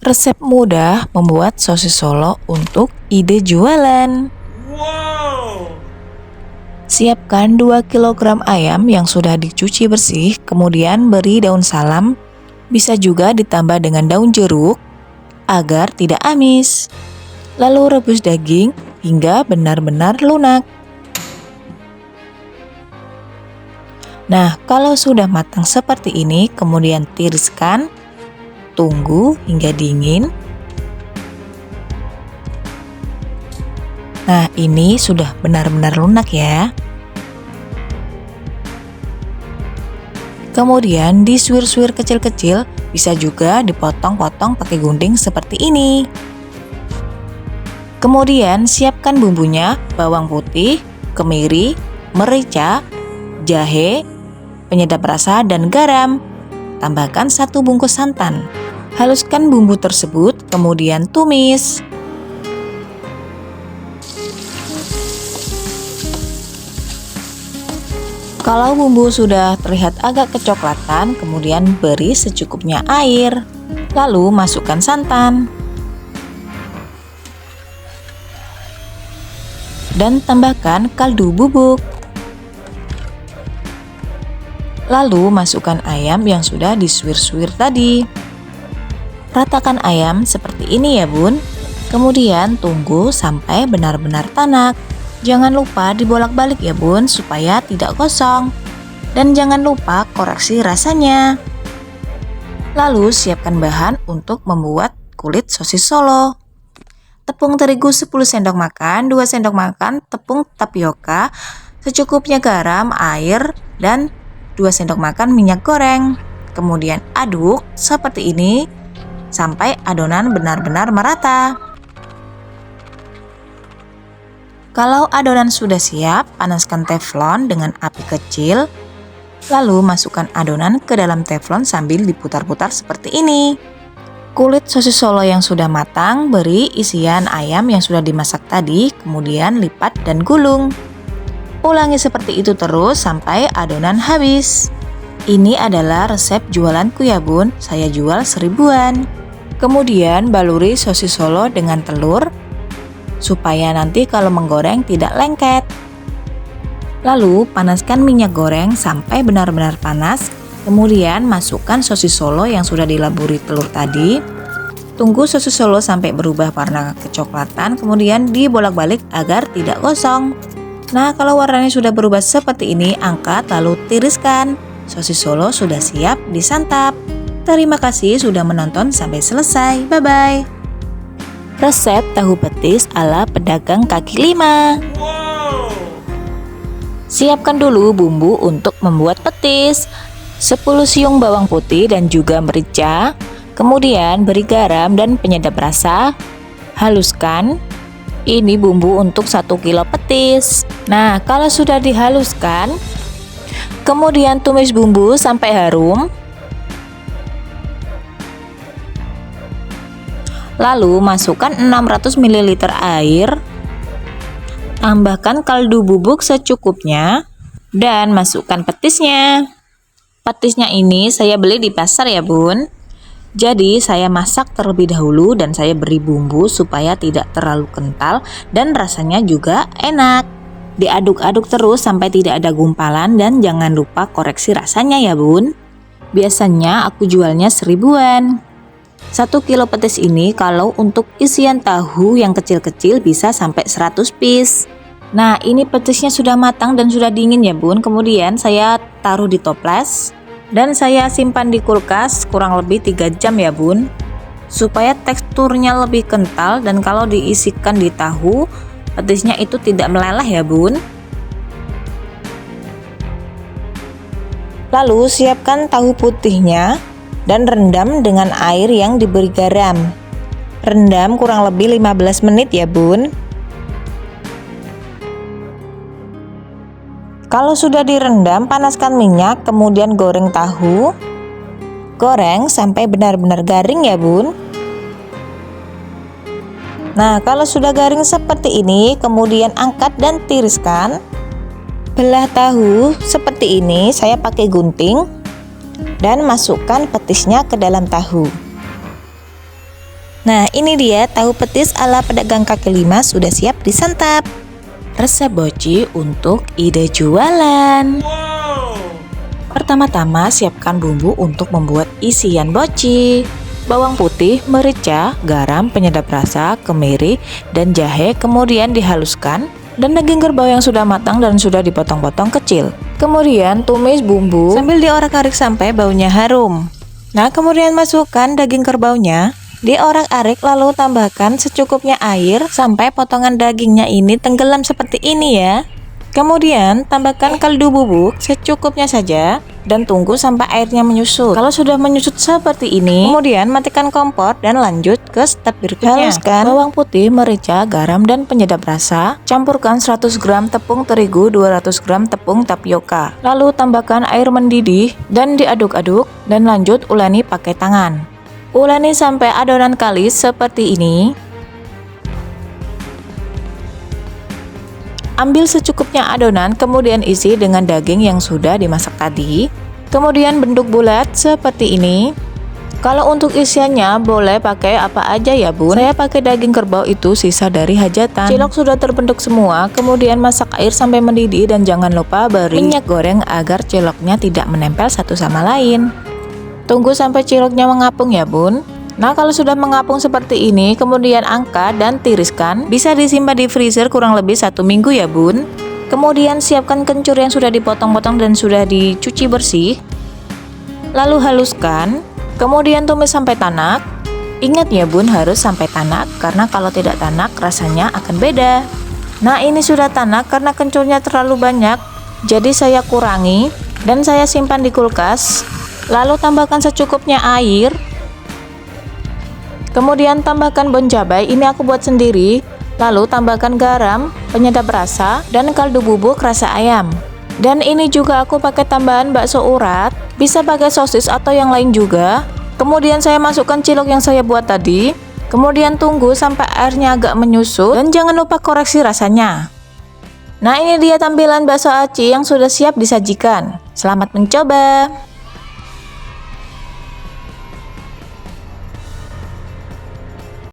Resep mudah membuat sosis Solo untuk ide jualan. Wow! Siapkan 2 kg ayam yang sudah dicuci bersih, kemudian beri daun salam, bisa juga ditambah dengan daun jeruk agar tidak amis. Lalu rebus daging hingga benar-benar lunak. Nah, kalau sudah matang seperti ini, kemudian tiriskan. Tunggu hingga dingin. Nah, ini sudah benar-benar lunak ya. Kemudian disuir-suir kecil-kecil, bisa juga dipotong-potong pakai gunting seperti ini. Kemudian siapkan bumbunya, bawang putih, kemiri, merica, jahe, penyedap rasa, dan garam. Tambahkan 1 bungkus santan. Haluskan bumbu tersebut, kemudian tumis. Kalau bumbu sudah terlihat agak kecoklatan, kemudian beri secukupnya air. Lalu masukkan santan. Dan tambahkan kaldu bubuk. Lalu masukkan ayam yang sudah disuir-suir tadi. Ratakan ayam seperti ini ya bun. Kemudian tunggu sampai benar-benar tanak. Jangan lupa dibolak-balik ya bun, supaya tidak gosong. Dan jangan lupa koreksi rasanya. Lalu siapkan bahan untuk membuat kulit sosis Solo. Tepung terigu 10 sendok makan, 2 sendok makan tepung tapioka, secukupnya garam, air, dan 2 sendok makan minyak goreng. Kemudian aduk seperti ini sampai adonan benar-benar merata. Kalau adonan sudah siap, panaskan teflon dengan api kecil. Lalu masukkan adonan ke dalam teflon sambil diputar-putar seperti ini. Kulit sosis Solo yang sudah matang, beri isian ayam yang sudah dimasak tadi, kemudian lipat dan gulung. Ulangi seperti itu terus sampai adonan habis. Ini adalah resep jualanku ya bun, saya jual 1000-an. Kemudian baluri sosis Solo dengan telur, supaya nanti kalau menggoreng tidak lengket. Lalu panaskan minyak goreng sampai benar-benar panas, kemudian masukkan sosis Solo yang sudah dilaburi telur tadi. Tunggu sosis Solo sampai berubah warna kecoklatan, kemudian dibolak-balik agar tidak gosong. Nah, kalau warnanya sudah berubah seperti ini, angkat lalu tiriskan. Sosis Solo sudah siap disantap. Terima kasih sudah menonton sampai selesai. Bye-bye. Resep tahu petis ala pedagang kaki 5. Wow! Siapkan dulu bumbu untuk membuat petis. 10 siung bawang putih dan juga merica. Kemudian beri garam dan penyedap rasa. Haluskan. Ini bumbu untuk 1 kilo petis. Nah, kalau sudah dihaluskan, kemudian tumis bumbu sampai harum. Lalu masukkan 600 ml air. Tambahkan kaldu bubuk secukupnya dan masukkan petisnya. Petisnya ini saya beli di pasar ya bun. Jadi saya masak terlebih dahulu dan saya beri bumbu supaya tidak terlalu kental dan rasanya juga enak. Diaduk-aduk terus sampai tidak ada gumpalan dan jangan lupa koreksi rasanya ya bun. Biasanya aku jualnya 1000-an. 1 kilo petis ini kalau untuk isian tahu yang kecil-kecil bisa sampai 100 piece. Nah, ini petisnya sudah matang dan sudah dingin ya bun. Kemudian saya taruh di toples dan saya simpan di kulkas kurang lebih 3 jam ya bun, supaya teksturnya lebih kental dan kalau diisikan di tahu, petisnya itu tidak meleleh ya bun. Lalu siapkan tahu putihnya dan rendam dengan air yang diberi garam. Rendam kurang lebih 15 menit ya bun. Kalau sudah direndam, panaskan minyak, kemudian goreng tahu. Goreng sampai benar-benar garing ya bun. Nah, kalau sudah garing seperti ini, kemudian angkat dan tiriskan. Belah tahu seperti ini, saya pakai gunting dan masukkan petisnya ke dalam tahu. Nah, ini dia tahu petis ala pedagang kaki lima sudah siap disantap. Resep boci untuk ide jualan. Wow! Pertama-tama siapkan bumbu untuk membuat isian boci. Bawang putih, merica, garam, penyedap rasa, kemiri, dan jahe kemudian dihaluskan. Dan daging kerbau yang sudah matang dan sudah dipotong-potong kecil. Kemudian tumis bumbu sambil diorak-arik sampai baunya harum. Nah, kemudian masukkan daging kerbaunya. Diorak-arik lalu tambahkan secukupnya air sampai potongan dagingnya ini tenggelam seperti ini ya. Kemudian tambahkan kaldu bubuk secukupnya saja dan tunggu sampai airnya menyusut. Kalau sudah menyusut seperti ini, kemudian matikan kompor dan lanjut ke step berikutnya. Haluskan bawang putih, merica, garam, dan penyedap rasa. Campurkan 100 gram tepung terigu, 200 gram tepung tapioka. Lalu tambahkan air mendidih dan diaduk-aduk dan lanjut uleni pakai tangan. Uleni sampai adonan kalis seperti ini. Ambil secukupnya adonan, kemudian isi dengan daging yang sudah dimasak tadi. Kemudian bentuk bulat seperti ini. Kalau untuk isiannya boleh pakai apa aja ya bun. Saya pakai daging kerbau itu sisa dari hajatan. Cilok sudah terbentuk semua, kemudian masak air sampai mendidih dan jangan lupa beri minyak goreng agar ciloknya tidak menempel satu sama lain. Tunggu sampai ciloknya mengapung ya bun. Nah, kalau sudah mengapung seperti ini, kemudian angkat dan tiriskan. Bisa disimpan di freezer kurang lebih 1 minggu ya bun. Kemudian siapkan kencur yang sudah dipotong-potong dan sudah dicuci bersih. Lalu haluskan. Kemudian tumis sampai tanak. Ingat ya bun, harus sampai tanak karena kalau tidak tanak rasanya akan beda. Nah, ini sudah tanak karena kencurnya terlalu banyak. Jadi saya kurangi dan saya simpan di kulkas. Lalu tambahkan secukupnya air. Kemudian tambahkan bon cabai, ini aku buat sendiri. Lalu tambahkan garam, penyedap rasa, dan kaldu bubuk rasa ayam. Dan ini juga aku pakai tambahan bakso urat, bisa pakai sosis atau yang lain juga. Kemudian saya masukkan cilok yang saya buat tadi. Kemudian tunggu sampai airnya agak menyusut dan jangan lupa koreksi rasanya. Nah, ini dia tampilan bakso aci yang sudah siap disajikan. Selamat mencoba.